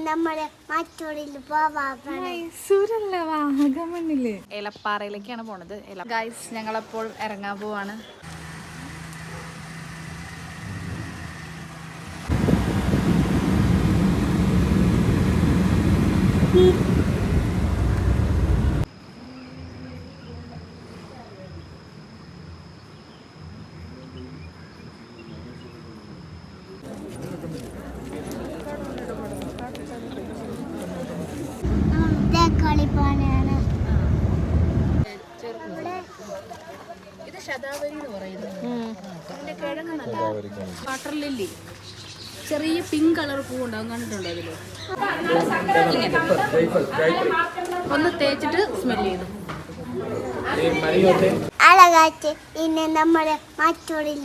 നമ്മള് മറ്റൊരിൽ വാഗമണ്ണില് എലപ്പാറയിലേക്കാണ് പോണത്. ഗൈസ് ഞങ്ങളപ്പോൾ ഇറങ്ങാൻ പോവാണ്. കളിപ്പാനാണ് ഇത് ശതാവരി എന്ന് പറയുന്നത്. ഇതിന്റെ കിഴങ്ങ് നല്ല വാട്ടർ ലില്ലി, ചെറിയ പിങ്ക് കളർ പൂ ഉണ്ടാവും, കണ്ടിട്ടുണ്ടോ? അതില് ഒന്ന് തേച്ചിട്ട് സ്മെല് ചെയ്തു. അഴകാറ്റ് ഇന്ന് നമ്മള് മറ്റൊരിൽ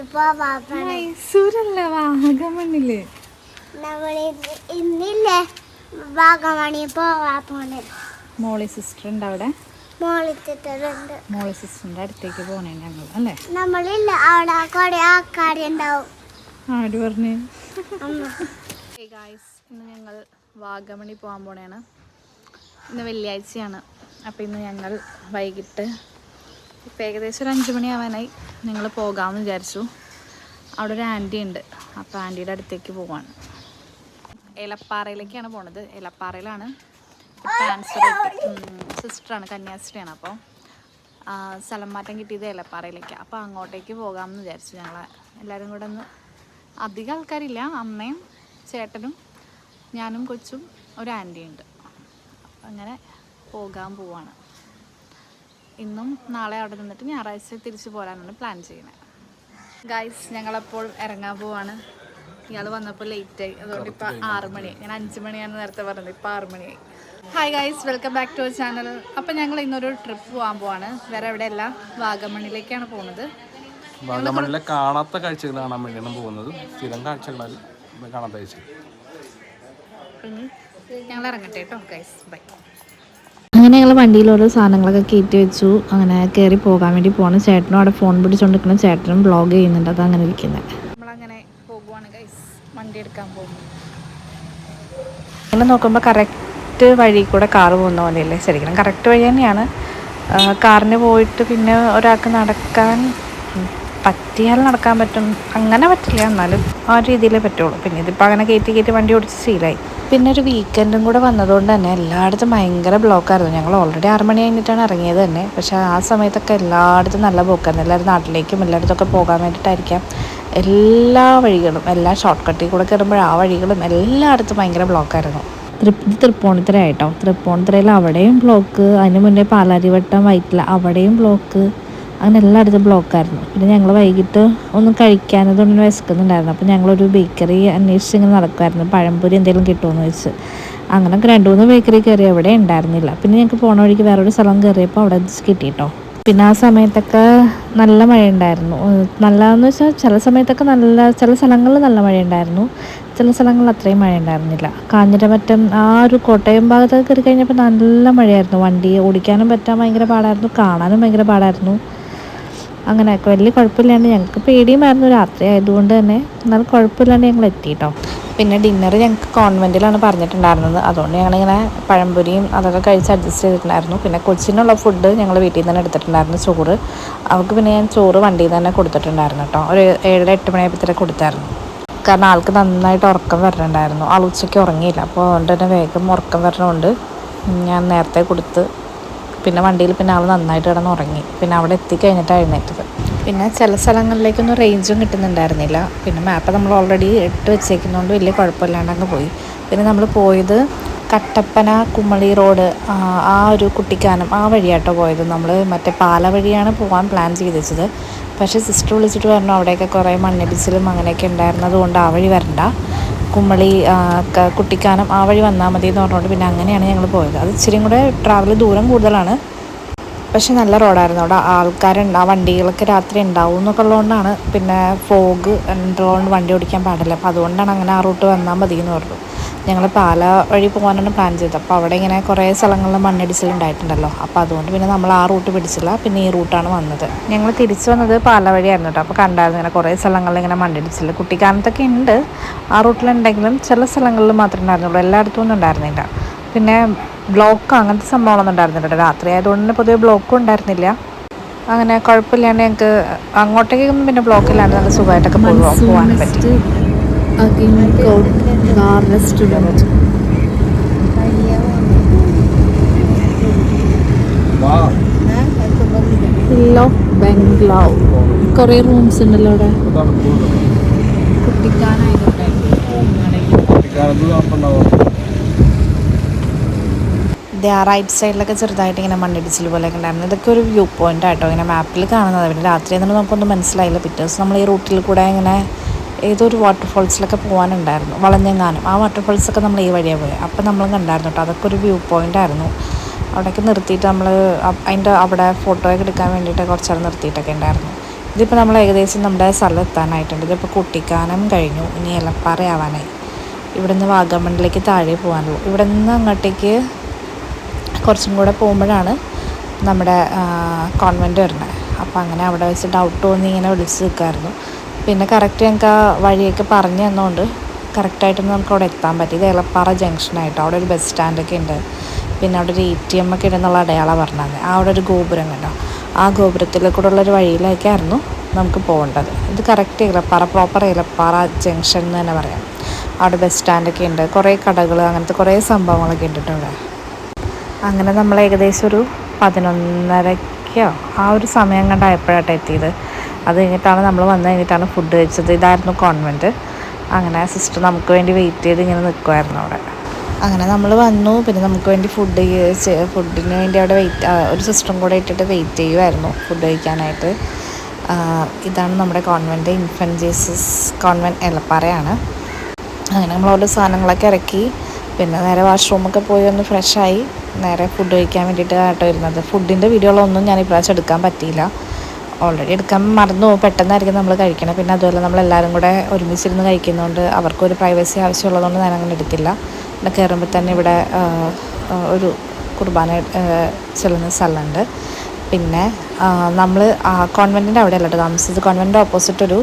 വാഗമണ്ണില് നമ്മള് ഇന്നില്ലേ വാഗമണി പോവാ പോണേ. മോളി സിസ്റ്റർ ഉണ്ട് അവിടെ. മോളി സിസ്റ്ററിന്റെ അടുത്തേക്ക് പോണേ ഞങ്ങൾ, അല്ലേ? നമ്മളില്ല, അവിടെ കുറെ ആൾക്കാരുണ്ടാവും. ആര് പറഞ്ഞു? ഇന്ന് ഞങ്ങൾ വാഗമണി പോകാൻ പോണേണ്. ഇന്ന് വെള്ളിയാഴ്ചയാണ്. അപ്പോൾ ഇന്ന് ഞങ്ങൾ വൈകിട്ട് ഇപ്പം ഏകദേശം ഒരു 5 മണിയാവാനായി. ഞങ്ങൾ പോകാമെന്ന് വിചാരിച്ചു. അവിടെ ഒരു ആൻറ്റി ഉണ്ട്, അപ്പോൾ ആൻറ്റിയുടെ അടുത്തേക്ക് പോവാണ്. എലപ്പാറയിലേക്കാണ് പോണത്. എലപ്പാറയിലാണ് ട്രാൻസ്ഫർ. സിസ്റ്ററാണ്, കന്യാസ്ത്രീയാണ്. അപ്പോൾ സ്ഥലം മാറ്റം കിട്ടിയത് എലപ്പാറയിലേക്ക്. അപ്പോൾ അങ്ങോട്ടേക്ക് പോകാമെന്ന് വിചാരിച്ചു. ഞങ്ങൾ എല്ലാവരും കൂടെ ഒന്ന്, അധികം ആൾക്കാരില്ല, അമ്മയും ചേട്ടനും ഞാനും കൊച്ചും ഒരു ആൻറ്റിയുണ്ട്. അങ്ങനെ പോകാൻ പോവാണ്. ഇന്നും നാളെ അവിടെ നിന്നിട്ട് ഞായറാഴ്ച തിരിച്ചു പോരാനാണ് പ്ലാൻ ചെയ്യുന്നത്. ഗൈസ് ഞങ്ങളപ്പോൾ ഇറങ്ങാൻ പോവാണ്. ഇയാൾ വന്നപ്പോൾ ലേറ്റായി, അതുകൊണ്ട് ഇപ്പോൾ 6 മണിയായി. ഞാൻ 5 മണിയാണ് നേരത്തെ പറഞ്ഞത്, ഇപ്പോൾ 6 മണിയായി. Hi guys, welcome back to our channel. അപ്പോൾ ഞങ്ങൾ ഇന്നൊരു ട്രിപ്പ് പോകാൻ പോവാണ്. വേറെ എവിടെയല്ല, വാഗമണ്ണിലേക്കാണ് പോകുന്നത്. വാഗമണ്ണിലെ കാണാത്ത കാഴ്ചകൾ കാണാൻ വേണ്ടിയാണ് പോകുന്നത്. സ്ഥിരം കാഴ്ചകളല്ല, കാണാത്ത കാഴ്ച. ഞങ്ങൾ ഇറങ്ങട്ടെ കേട്ടോ ഗൈസ്, ബൈ. അങ്ങനെ ഞങ്ങൾ വണ്ടിയിൽ ഓരോ സാധനങ്ങളൊക്കെ കയറ്റി വെച്ചു. അങ്ങനെ കയറി പോകാൻ വേണ്ടി പോകണം. ചേട്ടനും അവിടെ ഫോൺ പിടിച്ചുകൊണ്ടിരിക്കണം. ചേട്ടനും വ്ളോഗ് ചെയ്യുന്നുണ്ട്, അത് അങ്ങനെ ഇരിക്കുന്നത്. നമ്മളങ്ങനെ പോകുവാണ് ഗൈസ്, വണ്ടി എടുക്കാൻ പോകും. അങ്ങനെ നോക്കുമ്പോൾ കറക്റ്റ് വഴി കൂടെ കാറ് പോകുന്ന പോലെയല്ലേ? ശരിക്കും കറക്റ്റ് വഴി തന്നെയാണ്. കാറിന് പോയിട്ട് പിന്നെ ഒരാൾക്ക് നടക്കാൻ പറ്റിയാൽ നടക്കാൻ പറ്റും, അങ്ങനെ പറ്റില്ല, എന്നാലും ആ ഒരു രീതിയിലേ പറ്റുള്ളൂ. പിന്നെ ഇതിപ്പോൾ അങ്ങനെ കയറ്റി വണ്ടി ഓടിച്ച് ശീലമായി. പിന്നെ ഒരു വീക്കെൻഡും കൂടെ വന്നതുകൊണ്ട് തന്നെ എല്ലായിടത്തും ഭയങ്കര ബ്ലോക്കായിരുന്നു. ഞങ്ങൾ ഓൾറെഡി 6 മണി കഴിഞ്ഞിട്ടാണ് ഇറങ്ങിയത് തന്നെ. പക്ഷേ ആ സമയത്തൊക്കെ എല്ലായിടത്തും നല്ല ബ്ലോക്കായിരുന്നു. എല്ലാവരും നാട്ടിലേക്കും എല്ലായിടത്തൊക്കെ പോകാൻ വേണ്ടിയിട്ടായിരിക്കാം. എല്ലാ വഴികളും, എല്ലാ ഷോർട്ട് കട്ടിൽ കൂടെ കയറുമ്പോൾ ആ വഴികളും എല്ലായിടത്തും ഭയങ്കര ബ്ലോക്കായിരുന്നു. തൃപ്പൂണിത്തുറയായിട്ടോ. തൃപ്പൂണിത്തുറയിൽ അവിടെയും ബ്ലോക്ക്, അതിന് മുന്നേ പാലാരിവട്ടം, വൈറ്റില അവിടെയും ബ്ലോക്ക്, അങ്ങനെ എല്ലായിടത്തും ബ്ലോക്കായിരുന്നു. പിന്നെ ഞങ്ങൾ വൈകിട്ട് ഒന്നും കഴിക്കാനതൊന്നും വിശക്കുന്നുണ്ടായിരുന്നു. അപ്പോൾ ഞങ്ങളൊരു ബേക്കറി അന്വേഷിച്ച് ഇങ്ങനെ നടക്കുമായിരുന്നു. പഴംപൊരി എന്തെങ്കിലും കിട്ടുമെന്ന് വെച്ച്. അങ്ങനെ 2-3 ബേക്കറി കയറി, എവിടെ ഉണ്ടായിരുന്നില്ല. പിന്നെ ഞങ്ങൾക്ക് പോണ വഴിക്ക് വേറൊരു സ്ഥലം കയറിയപ്പോൾ അവിടെ കിട്ടിയിട്ടോ. പിന്നെ ആ സമയത്തൊക്കെ നല്ല മഴയുണ്ടായിരുന്നു. നല്ലതെന്ന് വെച്ചാൽ ചില സമയത്തൊക്കെ ചില സ്ഥലങ്ങളിൽ നല്ല മഴയുണ്ടായിരുന്നു, ചില സ്ഥലങ്ങളിൽ അത്രയും മഴ ഉണ്ടായിരുന്നില്ല. കാഞ്ഞിരമറ്റം ആ ഒരു കോട്ടയം ഭാഗത്തൊക്കെ കയറി കഴിഞ്ഞപ്പോൾ നല്ല മഴയായിരുന്നു. വണ്ടി ഓടിക്കാനും പറ്റാൻ ഭയങ്കര പാടായിരുന്നു, കാണാനും ഭയങ്കര പാടായിരുന്നു. അങ്ങനെയൊക്കെ വലിയ കുഴപ്പമില്ലാണ്ട്, ഞങ്ങൾക്ക് പേടിയുമായിരുന്നു രാത്രി ആയതുകൊണ്ട് തന്നെ, എന്നാലും കുഴപ്പമില്ലാണ്ട് ഞങ്ങൾ എത്തിയിട്ടോ. പിന്നെ ഡിന്നർ ഞങ്ങൾക്ക് കോൺവെൻറ്റിലാണ് പറഞ്ഞിട്ടുണ്ടായിരുന്നത്. അതുകൊണ്ട് ഞങ്ങളിങ്ങനെ പഴംപൊരിയും അതൊക്കെ കഴിച്ച് അഡ്ജസ്റ്റ് ചെയ്തിട്ടുണ്ടായിരുന്നു. പിന്നെ കൊച്ചിനുള്ള ഫുഡ് ഞങ്ങൾ വീട്ടിൽ നിന്ന് തന്നെ എടുത്തിട്ടുണ്ടായിരുന്നു, ചോറ്. അവൾക്ക് പിന്നെ ഞാൻ ചോറ് വണ്ടിയിൽ നിന്ന് തന്നെ കൊടുത്തിട്ടുണ്ടായിരുന്നു കേട്ടോ. ഒരു 7-8 മണിയായപ്പോഴത്തേക്ക് കൊടുത്തായിരുന്നു. കാരണം ആൾക്ക് നന്നായിട്ട് ഉറക്കം വരണുണ്ടായിരുന്നു. ആൾ ഉച്ചയ്ക്ക് ഉറങ്ങിയില്ല, അപ്പോൾ അതുകൊണ്ട് തന്നെ വേഗം ഉറക്കം വരണമുണ്ട് ഞാൻ നേരത്തെ കൊടുത്ത്. പിന്നെ വണ്ടിയിൽ പിന്നെ ആൾ നന്നായിട്ട് കിടന്ന് ഉറങ്ങി. പിന്നെ അവിടെ എത്തിക്കഴിഞ്ഞിട്ടാണ് എഴുന്നേറ്റത്. പിന്നെ ചില സ്ഥലങ്ങളിലേക്കൊന്നും റേഞ്ചും കിട്ടുന്നുണ്ടായിരുന്നില്ല. പിന്നെ മാപ്പ് നമ്മൾ ഓൾറെഡി ഇട്ട് വെച്ചേക്കുന്നതുകൊണ്ട് വലിയ കുഴപ്പമില്ലാണ്ട് അങ്ങ് പോയി. പിന്നെ നമ്മൾ പോയത് കട്ടപ്പന കുമളി റോഡ്, ആ ഒരു കുട്ടിക്കാനം ആ വഴിയാട്ടോ പോയത്. നമ്മൾ മറ്റേ പാല വഴിയാണ് പോകാൻ പ്ലാൻ ചെയ്ത് വെച്ചത്. പക്ഷേ സിസ്റ്റർ വിളിച്ചിട്ട് പറഞ്ഞു അവിടെയൊക്കെ കുറേ മണ്ണിടിച്ചിലും അങ്ങനെയൊക്കെ ഉണ്ടായിരുന്നത് കൊണ്ട് ആ വഴി വരണ്ട, കുമളി കുട്ടിക്കാനം ആ വഴി വന്നാൽ മതി എന്ന് പറഞ്ഞുകൊണ്ട് പിന്നെ അങ്ങനെയാണ് ഞങ്ങൾ പോയത്. അത് ഇച്ചിരിയും കൂടെ ട്രാവൽ ദൂരം കൂടുതലാണ്, പക്ഷെ നല്ല റോഡായിരുന്നു. അവിടെ ആൾക്കാരുണ്ട്, ആ വണ്ടികളൊക്കെ രാത്രി ഉണ്ടാവും എന്നൊക്കെ ഉള്ളതുകൊണ്ടാണ്. പിന്നെ ഫോഗ് ഉള്ളതുകൊണ്ട് വണ്ടി ഓടിക്കാൻ പാടില്ല, അപ്പോൾ അതുകൊണ്ടാണ് അങ്ങനെ ആ റൂട്ട് വന്നാൽ മതി എന്ന് പറഞ്ഞു. ഞങ്ങൾ പാല വഴി പോകാനാണ് പ്ലാൻ ചെയ്തത്. അപ്പോൾ അവിടെ ഇങ്ങനെ കുറേ സ്ഥലങ്ങളിൽ മണ്ണിടിച്ചിലുണ്ടായിട്ടുണ്ടല്ലോ. അപ്പോൾ അതുകൊണ്ട് പിന്നെ നമ്മൾ ആ റൂട്ട് പിടിച്ചില്ല, പിന്നെ ഈ റൂട്ടാണ് വന്നത്. ഞങ്ങൾ തിരിച്ചു വന്നത് പാല വഴിയായിരുന്നു കേട്ടോ. അപ്പോൾ കണ്ടായിരുന്നു ഇങ്ങനെ കുറേ സ്ഥലങ്ങളിൽ ഇങ്ങനെ മണ്ണിടിച്ചിൽ. കുട്ടിക്കാനത്തൊക്കെ ഉണ്ട് ആ റൂട്ടിലുണ്ടെങ്കിലും ചില സ്ഥലങ്ങളിൽ മാത്രമേ ഉണ്ടായിരുന്നുള്ളൂ, എല്ലായിടത്തും ഒന്നും ഉണ്ടായിരുന്നില്ല. പിന്നെ ബ്ലോക്ക് അങ്ങനത്തെ സംഭവങ്ങളൊന്നും ഉണ്ടായിരുന്നില്ല കേട്ടോ. രാത്രി ആയതുകൊണ്ട് പൊതുവെ ബ്ലോക്കും ഉണ്ടായിരുന്നില്ല. അങ്ങനെ കുഴപ്പമില്ലാണ്ട് ഞങ്ങൾക്ക് അങ്ങോട്ടേക്കൊന്നും പിന്നെ ബ്ലോക്കില്ലാണ്ട് നല്ല സുഖമായിട്ടൊക്കെ പോകാൻ പറ്റി. ബംഗ്ലാവ് കുറേ റൂംസ് ഉണ്ടല്ലോ അവിടെ. റൈറ്റ് സൈഡിലൊക്കെ ചെറുതായിട്ട് ഇങ്ങനെ മണ്ണിടിച്ചിൽ പോലെയൊക്കെ ഉണ്ടായിരുന്നു. ഇതൊക്കെ ഒരു വ്യൂ പോയിന്റ് ആയിട്ടോ, ഇങ്ങനെ മാപ്പിൽ കാണുന്നത്. പിന്നെ രാത്രി എന്നാലും നമുക്കൊന്നും മനസ്സിലായില്ല. പിറ്റേ ദിവസം നമ്മൾ ഈ റൂട്ടിൽ കൂടെ ഇങ്ങനെ ഏതൊരു വാട്ടർഫോൾസിലൊക്കെ പോകാനുണ്ടായിരുന്നു, വളഞ്ഞെങ്ങാനും. ആ വാട്ടർഫോൾസൊക്കെ നമ്മൾ ഈ വഴിയാണ് പോയത്. അപ്പം നമ്മൾ കണ്ടായിരുന്നു കേട്ടോ, അതൊക്കെ ഒരു വ്യൂ പോയിന്റ് ആയിരുന്നു. അവിടെയൊക്കെ നിർത്തിയിട്ട് നമ്മൾ അതിൻ്റെ അവിടെ ഫോട്ടോയൊക്കെ എടുക്കാൻ വേണ്ടിയിട്ട് കുറച്ച് നേരം നിർത്തിയിട്ടൊക്കെ ഉണ്ടായിരുന്നു. ഇതിപ്പോൾ നമ്മൾ ഏകദേശം നമ്മുടെ സ്ഥലം എത്താനായിട്ടുണ്ട്. ഇതിപ്പോൾ കുട്ടിക്കാനം കഴിഞ്ഞു, ഇനി എലപ്പാറ ആവാനായി. ഇവിടെ നിന്ന് വാഗമണ്ണിലേക്ക് താഴെ പോകാനുള്ളൂ. ഇവിടെ നിന്ന് അങ്ങോട്ടേക്ക് കുറച്ചും കൂടെ പോകുമ്പോഴാണ് നമ്മുടെ കോൺവെൻറ്റ് വരുന്നത്. അപ്പോൾ അങ്ങനെ അവിടെ വെച്ച് ഡൗട്ട് തോന്നി ഇങ്ങനെ വിളിച്ച് നിൽക്കുമായിരുന്നു. പിന്നെ കറക്റ്റ് ഞങ്ങൾക്ക് ആ വഴിയൊക്കെ പറഞ്ഞു തന്നുകൊണ്ട് കറക്റ്റായിട്ടൊന്നും നമുക്ക് അവിടെ എത്താൻ പറ്റി. ഇത് എലപ്പാറ ജംഗ്ഷനായിട്ട് അവിടെ ഒരു ബസ് സ്റ്റാൻഡൊക്കെ ഉണ്ട്. പിന്നെ അവിടെ ഒരു ATM ഒക്കെ ഉണ്ടെന്നുള്ള അടയാളം പറഞ്ഞത്. അവിടെ ഒരു ഗോപുരം കണ്ടോ, ആ ഗോപുരത്തിൽ കൂടെ ഉള്ളൊരു വഴിയിലേക്കായിരുന്നു നമുക്ക് പോകേണ്ടത്. ഇത് correct Elappara, proper Elappara junction എന്ന് തന്നെ പറയാം. അവിടെ ബസ് സ്റ്റാൻഡൊക്കെ ഉണ്ട്, കുറേ കടകൾ, അങ്ങനത്തെ കുറേ സംഭവങ്ങളൊക്കെ ഉണ്ട് അവിടെ. അങ്ങനെ നമ്മൾ ഏകദേശം ഒരു 11:30 ആ ഒരു സമയം കണ്ടായപ്പോഴാണ് എത്തിയത്. അത് കഴിഞ്ഞിട്ടാണ് നമ്മൾ വന്നു കഴിഞ്ഞിട്ടാണ് ഫുഡ് കഴിച്ചത്. ഇതായിരുന്നു കോൺവെൻറ്റ്. അങ്ങനെ സിസ്റ്റർ നമുക്ക് വേണ്ടി വെയിറ്റ് ചെയ്ത് ഇങ്ങനെ നിൽക്കുമായിരുന്നു അവിടെ. അങ്ങനെ നമ്മൾ വന്നു. പിന്നെ നമുക്ക് വേണ്ടി ഫുഡിന് വേണ്ടി അവിടെ ഒരു സിസ്റ്ററും കൂടെ ഇട്ടിട്ട് വെയിറ്റ് ചെയ്യുമായിരുന്നു ഫുഡ് കഴിക്കാനായിട്ട്. ഇതാണ് നമ്മുടെ കോൺവെൻറ്റ്, ഇൻഫൻറ്റ് ജീസസ് കോൺവെൻറ്റ് എലപ്പാറയാണ്. അങ്ങനെ നമ്മളവിടെ സാധനങ്ങളൊക്കെ ഇറക്കി പിന്നെ നേരെ വാഷ്റൂമൊക്കെ പോയി ഒന്ന് ഫ്രഷായി നേരെ ഫുഡ് കഴിക്കാൻ വേണ്ടിയിട്ട് ആട്ടോ ഇരുന്നത്. ഫുഡിൻ്റെ വീഡിയോകളൊന്നും ഞാൻ ഇപ്രാവശ്യം എടുക്കാൻ പറ്റിയില്ല, ഓൾറെഡി എടുക്കാൻ മറന്നു പോകും, പെട്ടെന്നായിരിക്കും നമ്മൾ കഴിക്കണം. പിന്നെ അതുപോലെ നമ്മളെല്ലാവരും കൂടെ ഒരുമിച്ചിരുന്ന് കഴിക്കുന്നതുകൊണ്ട് അവർക്കൊരു പ്രൈവസി ആവശ്യമുള്ളതുകൊണ്ട് ഞാൻ അങ്ങനെ എടുത്തില്ല. പിന്നെ കയറുമ്പോൾ തന്നെ ഇവിടെ ഒരു കുർബാന ചെല്ലുന്ന സ്ഥലമുണ്ട്. പിന്നെ നമ്മൾ കോൺവെൻറ്റിൻ്റെ അവിടെ അല്ലട്ടോ താമസിച്ചത്, കോൺവെൻറ്റിൻ്റെ ഓപ്പോസിറ്റ് ഒരു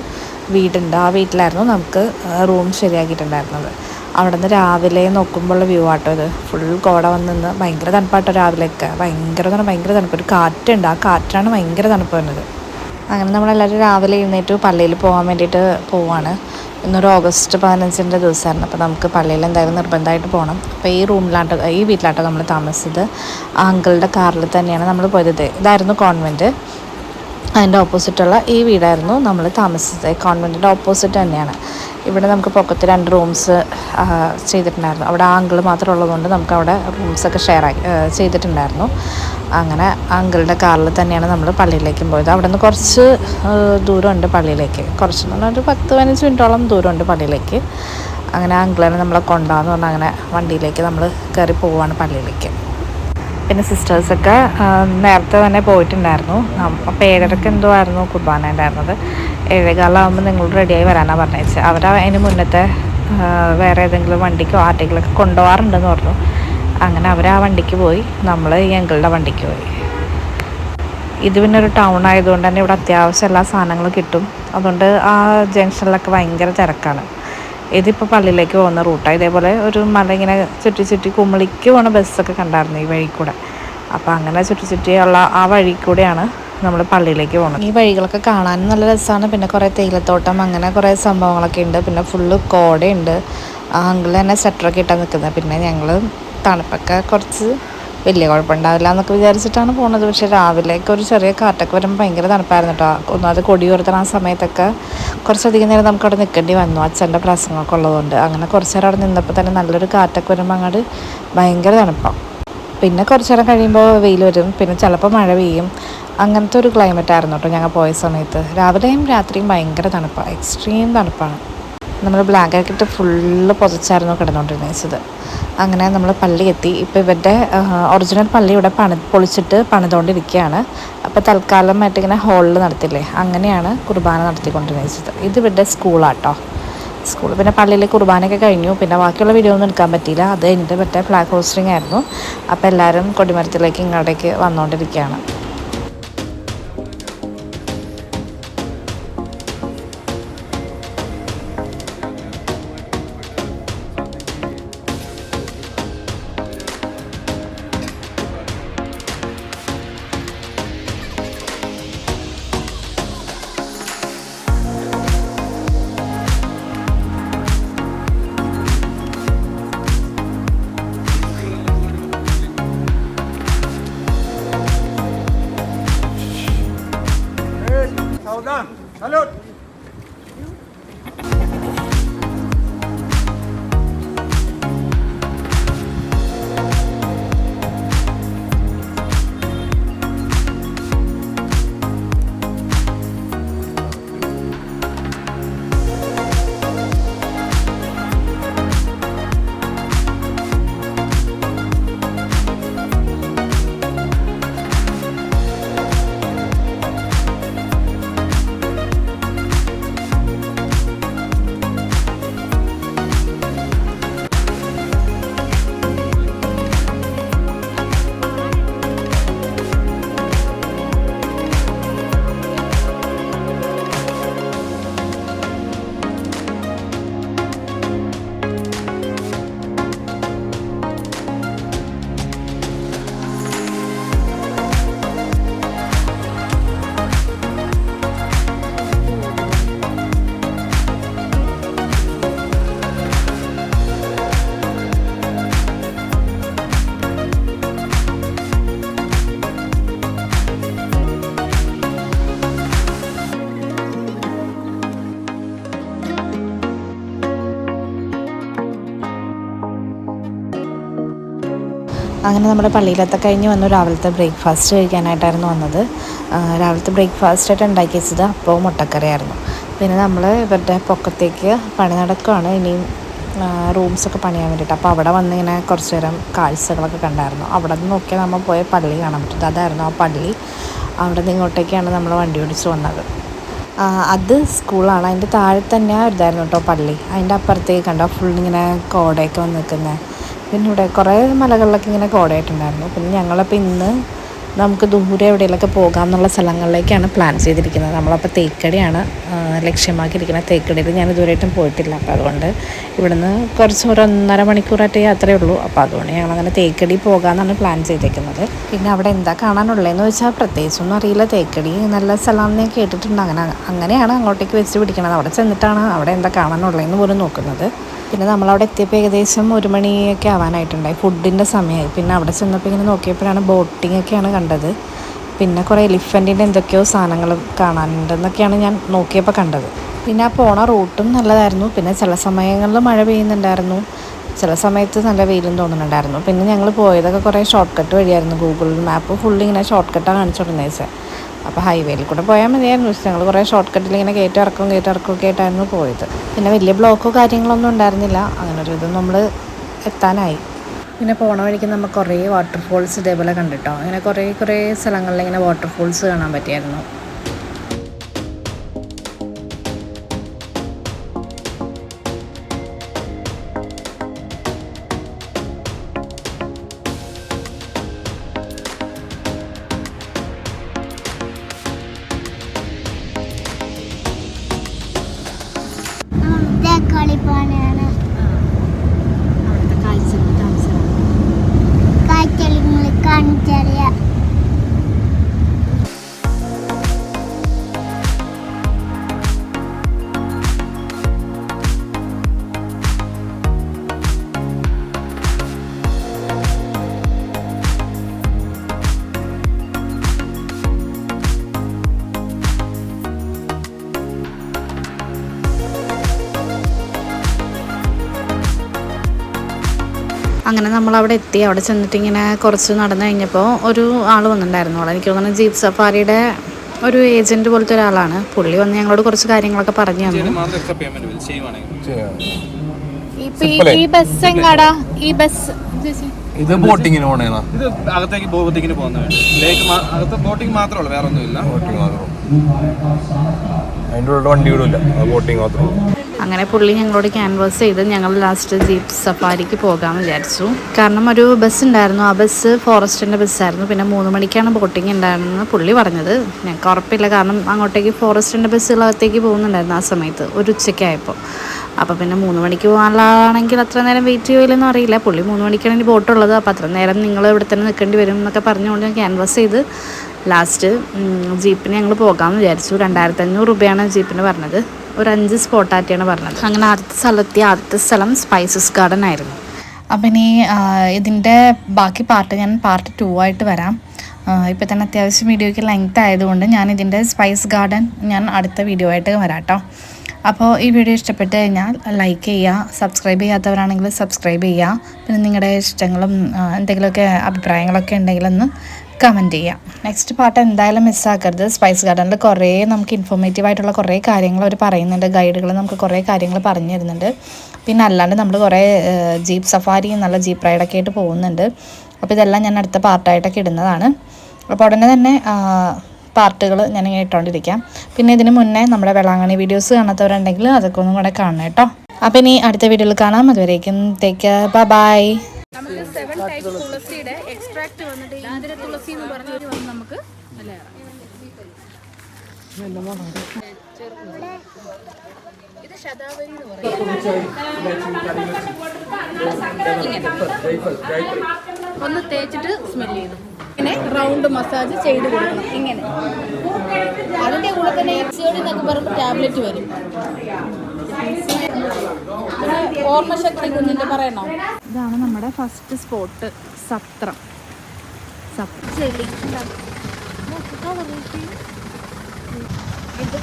വീടുണ്ട്. ആ വീട്ടിലായിരുന്നു നമുക്ക് റൂം ശരിയാക്കിയിട്ടുണ്ടായിരുന്നത്. അവിടെ നിന്ന് രാവിലെ നോക്കുമ്പോഴുള്ള വ്യൂ ആട്ടോ ഇത്. ഫുൾ കോട വന്ന് നിന്ന് ഭയങ്കര തണുപ്പാട്ടോ രാവിലെയൊക്കെ, ഭയങ്കര തണുപ്പ്. ഒരു കാറ്റുണ്ട്, ആ കാറ്റാണ് ഭയങ്കര തണുപ്പ് വരുന്നത്. അങ്ങനെ നമ്മളെല്ലാവരും രാവിലെ എഴുന്നേറ്റ് പള്ളിയിൽ പോകാൻ വേണ്ടിയിട്ട് പോവാണ്. ഇന്നൊരു ഓഗസ്റ്റ് 15 ദിവസമായിരുന്നു. അപ്പോൾ നമുക്ക് പള്ളിയിൽ എന്തായാലും നിർബന്ധമായിട്ട് പോകണം. അപ്പോൾ ഈ വീട്ടിലാട്ടോ നമ്മൾ താമസിച്ചത്. ആ അങ്കിളുടെ കാറിൽ തന്നെയാണ് നമ്മൾ പോയത്. ഇതായിരുന്നു കോൺവെൻറ്റ്. അതിൻ്റെ ഓപ്പോസിറ്റുള്ള ഈ വീടായിരുന്നു നമ്മൾ താമസിച്ചത്. കോൺവെൻറ്റിൻ്റെ ഓപ്പോസിറ്റ് തന്നെയാണ്. ഇവിടെ നമുക്ക് പൊക്കത്ത് 2 റൂംസ് ചെയ്തിട്ടുണ്ടായിരുന്നു. അവിടെ ആ അങ്കിൾ മാത്രം ഉള്ളതുകൊണ്ട് നമുക്ക് അവിടെ റൂംസൊക്കെ ചെയ്തിട്ടുണ്ടായിരുന്നു. അങ്ങനെ അങ്കിളുടെ കാറിൽ തന്നെയാണ് നമ്മൾ പള്ളിയിലേക്കും പോയത്. അവിടെ നിന്ന് കുറച്ച് ദൂരമുണ്ട് പള്ളിയിലേക്ക്, കുറച്ചെന്ന് പറഞ്ഞാൽ ഒരു 10-15 മിനിറ്റോളം ദൂരമുണ്ട് പള്ളിയിലേക്ക്. അങ്ങനെ അങ്കിളിനെ നമ്മളെ കൊണ്ടുപോകാമെന്ന് പറഞ്ഞാൽ അങ്ങനെ വണ്ടിയിലേക്ക് നമ്മൾ കയറി പോവുകയാണ് പള്ളിയിലേക്ക്. പിന്നെ സിസ്റ്റേഴ്സൊക്കെ നേരത്തെ തന്നെ പോയിട്ടുണ്ടായിരുന്നു. അപ്പോൾ 7:30 എന്തോ ആയിരുന്നു കുർബാന ഉണ്ടായിരുന്നത്. 7:15 നിങ്ങൾ റെഡിയായി വരാനാണ് പറഞ്ഞത്. അവർ അതിന് മുന്നത്തെ വേറെ ഏതെങ്കിലും വണ്ടിക്കോ ആർട്ടിക്കിളൊക്കെ കൊണ്ടുപോകാറുണ്ടെന്ന് പറഞ്ഞു. അങ്ങനെ അവർ ആ വണ്ടിക്ക് പോയി, നമ്മൾ ഈ അങ്കിളുടെ വണ്ടിക്ക് പോയി. ഇത് പിന്നെ ഒരു ടൗൺ ആയതുകൊണ്ട് തന്നെ ഇവിടെ അത്യാവശ്യം എല്ലാ സാധനങ്ങളും കിട്ടും. അതുകൊണ്ട് ആ ജംഗ്ഷനിലൊക്കെ ഭയങ്കര തിരക്കാണ്. ഇതിപ്പോൾ പള്ളിയിലേക്ക് പോകുന്ന റൂട്ടാണ്. ഇതേപോലെ ഒരു മല ഇങ്ങനെ ചുറ്റി കുമളിക്ക് പോകുന്ന ബസ്സൊക്കെ കണ്ടായിരുന്നു ഈ വഴി കൂടെ. അപ്പോൾ അങ്ങനെ ചുറ്റിയുള്ള ആ വഴി കൂടെയാണ് നമ്മൾ പള്ളിയിലേക്ക് പോകുന്നത്. ഈ വഴികളൊക്കെ കാണാനും നല്ല രസമാണ്. പിന്നെ കുറേ തേയിലത്തോട്ടം അങ്ങനെ കുറേ സംഭവങ്ങളൊക്കെ ഉണ്ട്. പിന്നെ ഫുള്ള് കോടയുണ്ട്. ആ അങ്കിൾ തന്നെ സ്വെറ്ററൊക്കെ ഇട്ടാണ് നിൽക്കുന്നത്. പിന്നെ ഞങ്ങൾ തണുപ്പൊക്കെ കുറച്ച് വലിയ കുഴപ്പമുണ്ടാവില്ല എന്നൊക്കെ വിചാരിച്ചിട്ടാണ് പോകുന്നത്. പക്ഷേ രാവിലേക്ക് ഒരു ചെറിയ കാറ്റൊക്കെ വരുമ്പോൾ ഭയങ്കര തണുപ്പായിരുന്നു കേട്ടോ. ഒന്നാമത് കൊടി ഉയർത്തണ ആ സമയത്തൊക്കെ കുറച്ചധികം നേരം നമുക്ക് അവിടെ നിൽക്കേണ്ടി വന്നു, അച്ഛൻ്റെ പ്രസംഗമൊക്കെ ഉള്ളതുകൊണ്ട്. അങ്ങനെ കുറച്ച് നേരം അവിടെ നിന്നപ്പോൾ തന്നെ നല്ലൊരു കാറ്റൊക്കെ വരുമ്പോൾ അങ്ങോട്ട് ഭയങ്കര തണുപ്പാണ്. പിന്നെ കുറച്ച് നേരം കഴിയുമ്പോൾ വെയിൽ വരും, പിന്നെ ചിലപ്പോൾ മഴ പെയ്യും. അങ്ങനത്തെ ഒരു ക്ലൈമറ്റ് ആയിരുന്നു കേട്ടോ ഞങ്ങൾ പോയ സമയത്ത്. രാവിലെയും രാത്രിയും ഭയങ്കര തണുപ്പാണ്, എക്സ്ട്രീം തണുപ്പാണ്. നമ്മൾ ബ്ലാങ്കറ്റ് ഇട്ട് ഫുള്ള് പൊതിച്ചായിരുന്നു കിടന്നുകൊണ്ടിരുന്നത്. അങ്ങനെ നമ്മൾ പള്ളി എത്തി. ഇപ്പോൾ ഇവരുടെ ഒറിജിനൽ പള്ളി ഇവിടെ പൊളിച്ചിട്ട് പണിതുകൊണ്ടിരിക്കുകയാണ്. അപ്പോൾ തൽക്കാലമായിട്ട് ഇങ്ങനെ ഹോളിൽ നടത്തില്ലേ, അങ്ങനെയാണ് കുർബാന നടത്തിക്കൊണ്ടിരുന്നത്. ഇത് ഇവരുടെ സ്കൂളാട്ടോ, സ്കൂൾ പിന്നെ പള്ളിയിൽ കുർബാനയൊക്കെ കഴിഞ്ഞു. പിന്നെ ബാക്കിയുള്ള വീഡിയോ ഒന്നും എടുക്കാൻ പറ്റിയില്ല. അത് എൻ്റെ മറ്റേ ഫ്ലാഗ് ഹോസ്റ്റിംഗ് ആയിരുന്നു. അപ്പോൾ എല്ലാവരും കൊടിമരത്തിലേക്ക് ഇങ്ങോട്ടേക്ക് വന്നുകൊണ്ടിരിക്കുകയാണ്. അങ്ങനെ നമ്മുടെ പള്ളിയിലത്തെ കഴിഞ്ഞ് വന്നു രാവിലത്തെ ബ്രേക്ക്ഫാസ്റ്റ് കഴിക്കാനായിട്ടായിരുന്നു വന്നത്. രാവിലത്തെ ബ്രേക്ക്ഫാസ്റ്റായിട്ട് ഉണ്ടാക്കി വെച്ചത് അപ്പവും മുട്ടക്കറിയായിരുന്നു. പിന്നെ നമ്മൾ ഇവരുടെ പൊക്കത്തേക്ക് പണി നടക്കുകയാണ്. ഇനിയും റൂംസൊക്കെ പണിയാൻ വേണ്ടിയിട്ട്. അപ്പോൾ അവിടെ വന്ന് ഇങ്ങനെ കുറച്ച് നേരം കാഴ്ചകളൊക്കെ കണ്ടായിരുന്നു. അവിടെ നിന്ന് നോക്കിയാൽ നമ്മൾ പോയ പള്ളി കാണാൻ പറ്റും. അതായിരുന്നു ആ പള്ളി. അവിടെ നിന്ന് ഇങ്ങോട്ടേക്കാണ് നമ്മൾ വണ്ടി ഓടിച്ച് വന്നത്. അത് സ്കൂളാണ്. അതിൻ്റെ താഴെ തന്നെ ഇതായിരുന്നു കേട്ടോ പള്ളി. അതിൻ്റെ അപ്പുറത്തേക്ക് കണ്ടോ ഫുൾ ഇങ്ങനെ കോടയൊക്കെ വന്ന് നിൽക്കുന്നത്. പിന്നെ ഇവിടെ കുറേ മലകളിലൊക്കെ ഇങ്ങനെ കോടയായിട്ടുണ്ടായിരുന്നു. പിന്നെ ഞങ്ങളപ്പോൾ ഇന്ന് നമുക്ക് ദൂരെ എവിടെയെങ്കിലൊക്കെ പോകാമെന്നുള്ള സ്ഥലങ്ങളിലേക്കാണ് പ്ലാൻ ചെയ്തിരിക്കുന്നത്. നമ്മളപ്പോൾ തേക്കടിയാണ് ലക്ഷ്യമാക്കിയിരിക്കുന്നത്. തേക്കടിയിൽ ഞാൻ ഇതുവരെയായിട്ടും പോയിട്ടില്ല. അപ്പോൾ അതുകൊണ്ട് ഇവിടുന്ന് കുറച്ച് ഒരു 1.5 മണിക്കൂറായിട്ട് യാത്രയേ ഉള്ളൂ. അപ്പോൾ അതുകൊണ്ട് ഞങ്ങളങ്ങനെ തേക്കടി പോകാമെന്നാണ് പ്ലാൻ ചെയ്തിരിക്കുന്നത്. പിന്നെ അവിടെ എന്താ കാണാനുള്ളതെന്ന് വെച്ചാൽ പ്രത്യേകിച്ചൊന്നും അറിയില്ല. തേക്കടി നല്ല സ്ഥലമാണെന്ന് ഞാൻ കേട്ടിട്ടുണ്ട്. അങ്ങനെയാണ് അങ്ങോട്ടേക്ക് വെച്ച് പിടിക്കണത്. അവിടെ ചെന്നിട്ടാണ് അവിടെ എന്താ കാണാനുള്ളതെന്ന് പോലും നോക്കുന്നത്. പിന്നെ നമ്മളവിടെ എത്തിയപ്പോൾ ഏകദേശം 1 മണിയൊക്കെ ആവാനായിട്ടുണ്ടായി. ഫുഡിൻ്റെ സമയമായി. പിന്നെ അവിടെ ചെന്നപ്പോൾ ഇങ്ങനെ നോക്കിയപ്പോഴാണ് ബോട്ടിങ്ങൊക്കെയാണ് കണ്ടത്. പിന്നെ കുറേ എലിഫൻറ്റിൻ്റെ എന്തൊക്കെയോ സാധനങ്ങൾ കാണാനുണ്ടെന്നൊക്കെയാണ് ഞാൻ നോക്കിയപ്പോൾ കണ്ടത്. പിന്നെ ആ പോണ റൂട്ടും നല്ലതായിരുന്നു. പിന്നെ ചില സമയങ്ങളിൽ മഴ പെയ്യുന്നുണ്ടായിരുന്നു, ചില സമയത്ത് നല്ല വെയിലും തോന്നുന്നുണ്ടായിരുന്നു. പിന്നെ ഞങ്ങൾ പോയതൊക്കെ കുറേ ഷോർട്ട് കട്ട് വഴിയായിരുന്നു. ഗൂഗിൾ മാപ്പ് ഫുള്ള് ഇങ്ങനെ ഷോർട്ട് കട്ടാണ് കാണിച്ചുകൊണ്ടിരുന്നത് വെച്ചാൽ. അപ്പോൾ ഹൈവേയിൽ കൂടെ പോയാൽ മതിയായിരുന്നു. പക്ഷേ ഞങ്ങൾ കുറേ ഷോർട്ട് കട്ടിൽ ഇങ്ങനെ കയറ്റിറക്കമൊക്കെ ആയിട്ടായിരുന്നു പോയത്. പിന്നെ വലിയ ബ്ലോക്കോ കാര്യങ്ങളൊന്നും ഉണ്ടായിരുന്നില്ല. അങ്ങനൊരു ഇത് നമ്മൾ എത്താനായി. പിന്നെ പോണ വഴിക്ക് നമ്മൾ കുറേ വാട്ടർഫോൾസ് ഇതേപോലെ കണ്ടിട്ടോ. അങ്ങനെ കുറേ സ്ഥലങ്ങളിൽ ഇങ്ങനെ വാട്ടർഫോൾസ് കാണാൻ പറ്റിയായിരുന്നു. കളിപ്പാനാണ് കാഴ്ചകൾ കാണിച്ചറിയാം. അങ്ങനെ നമ്മളവിടെ എത്തി. അവിടെ ചെന്നിട്ട് ഇങ്ങനെ കുറച്ച് നടന്നു കഴിഞ്ഞപ്പോൾ ഒരു ആൾ വന്നിട്ടുണ്ടായിരുന്നു. അവിടെ എനിക്ക് തോന്നുന്നു ജീപ്പ് സഫാരിയുടെ ഒരു ഏജൻറ്റ് പോലത്തെ ഒരാളാണ്. പുള്ളി വന്ന് ഞങ്ങളോട് കുറച്ച് കാര്യങ്ങളൊക്കെ പറഞ്ഞു തന്നു. ഈ ബസ് എങ്ങാടാ? ഈ ബസ് ഇത് ബോട്ടിങ്ങിന് പോണേന്നാ? ഇത് അകത്തേക്ക് ബോട്ടിങ്ങിന് പോകുന്നതാണ്. അകത്ത് ബോട്ടിങ് മാത്രമേ ഉള്ളൂ, വേറെ ഒന്നുമില്ല. ബോട്ടിങ് മാത്രമേ. അതിൻ്റെ ഉള്ളിൽ വണ്ടി വിടില്ല, ബോട്ടിങ് മാത്രമേ. അങ്ങനെ പുള്ളി ഞങ്ങളോട് ക്യാൻവാസ് ചെയ്ത് ഞങ്ങൾ ലാസ്റ്റ് ജീപ്പ് സഫാരിക്ക് പോകാമെന്ന് വിചാരിച്ചു. കാരണം ഒരു ബസ് ഉണ്ടായിരുന്നു, ആ ബസ് ഫോറസ്റ്റിൻ്റെ ബസ്സായിരുന്നു. പിന്നെ 3 മണിക്കാണ് ബോട്ടിങ് ഉണ്ടായിരുന്നെന്ന് പുള്ളി പറഞ്ഞത്. ഞങ്ങൾക്ക് ഉറപ്പില്ല, കാരണം അങ്ങോട്ടേക്ക് ഫോറസ്റ്റിൻ്റെ ബസ്സുകളകത്തേക്ക് പോകുന്നുണ്ടായിരുന്നു ആ സമയത്ത്, ഒരു ഉച്ചയ്ക്കായപ്പോൾ. അപ്പോൾ പിന്നെ 3 മണിക്ക് പോകാനുള്ളതാണെങ്കിൽ അത്ര നേരം വെയിറ്റ് ചെയ്യുമല്ലെന്നും അറിയില്ല. പുള്ളി 3 മണിക്കാണ് ഇനി ബോട്ടുള്ളത്, അപ്പോൾ അത്ര നേരം നിങ്ങൾ ഇവിടെ തന്നെ നിൽക്കേണ്ടി വരും എന്നൊക്കെ പറഞ്ഞുകൊണ്ട് ഞാൻ ക്യാൻവാസ് ചെയ്ത് ലാസ്റ്റ് ജീപ്പിന് ഞങ്ങൾ പോകാമെന്ന് വിചാരിച്ചു. 2500 രൂപയാണ് ജീപ്പിന് പറഞ്ഞത്. ഒരു 5 സ്പോട്ടാറ്റിയാണ് പറഞ്ഞത്. അങ്ങനെ ആദ്യത്തെ സ്ഥലം സ്പൈസസ് ഗാർഡൻ ആയിരുന്നു. അപ്പം ഇനി ഇതിൻ്റെ ബാക്കി ഞാൻ പാർട്ട് 2 ആയിട്ട് വരാം. ഇപ്പോൾ തന്നെ അത്യാവശ്യം വീഡിയോയ്ക്ക് ലെങ്ത് ആയതുകൊണ്ട് ഞാൻ ഇതിൻ്റെ സ്പൈസ് ഗാർഡൻ ഞാൻ അടുത്ത വീഡിയോ ആയിട്ട് വരാം കേട്ടോ. അപ്പോൾ ഈ വീഡിയോ ഇഷ്ടപ്പെട്ട് കഴിഞ്ഞാൽ ലൈക്ക് ചെയ്യുക, സബ്സ്ക്രൈബ് ചെയ്യാത്തവരാണെങ്കിൽ സബ്സ്ക്രൈബ് ചെയ്യുക. പിന്നെ നിങ്ങളുടെ ഇഷ്ടങ്ങളും എന്തെങ്കിലുമൊക്കെ അഭിപ്രായങ്ങളൊക്കെ ഉണ്ടെങ്കിലൊന്ന് കമൻറ്റ് ചെയ്യാം. നെക്സ്റ്റ് പാർട്ട് എന്തായാലും മിസ്സാക്കരുത്. സ്പൈസ് ഗാർഡനിൽ കുറേ നമുക്ക് ഇൻഫോർമേറ്റീവായിട്ടുള്ള കുറേ കാര്യങ്ങൾ അവർ പറയുന്നുണ്ട്, ഗൈഡുകൾ നമുക്ക് കുറേ കാര്യങ്ങൾ പറഞ്ഞു തരുന്നുണ്ട്. പിന്നെ അല്ലാണ്ട് നമ്മൾ കുറേ ജീപ്പ് സഫാരി നല്ല ജീപ്പ് റൈഡൊക്കെ ആയിട്ട് പോകുന്നുണ്ട്. അപ്പോൾ ഇതെല്ലാം ഞാൻ അടുത്ത പാർട്ടായിട്ടൊക്കെ ഇടുന്നതാണ്. അപ്പോൾ ഉടനെ തന്നെ പാർട്ടുകൾ ഞാനിങ്ങനെ ഇട്ടുകൊണ്ടിരിക്കാം. പിന്നെ ഇതിന് മുന്നേ നമ്മുടെ വേളാങ്കണ്ണി വീഡിയോസ് കാണാത്തവരുണ്ടെങ്കിൽ അതൊക്കെ ഒന്നും കൂടെ കാണണം കേട്ടോ. അപ്പോൾ ഇനി അടുത്ത വീഡിയോയിൽ കാണാം. അതുവരേക്കും ടേക്ക് ബൈ. നമുക്ക് 7 ടൈപ്പ് തുളസിയുടെ എക്സ്ട്രാക്ട് വന്നിട്ട് ഇന്ദിര തുളസി എന്ന് പറഞ്ഞൊരു വന്ന് നമുക്ക് ഇത് ശതാവരി എന്ന് പറയും. ഒന്ന് തേച്ചിട്ട് സ്മെല് ചെയ്തു ഇങ്ങനെ റൗണ്ട് മസാജ് ചെയ്ത് കൊടുക്കണം. ഇങ്ങനെ അതിൻ്റെ കൂടെ തന്നെ എക്സിയോഡ് എന്നൊക്കെ പറയുമ്പോൾ ടാബ്ലറ്റ് വരും. പിന്നെ ഓർമ്മശക്തി കുഞ്ഞിൻ്റെ പറയണോ. ഇതാണ് നമ്മുടെ ഫസ്റ്റ് സ്പോട്ട്, സത്രം. ഇത്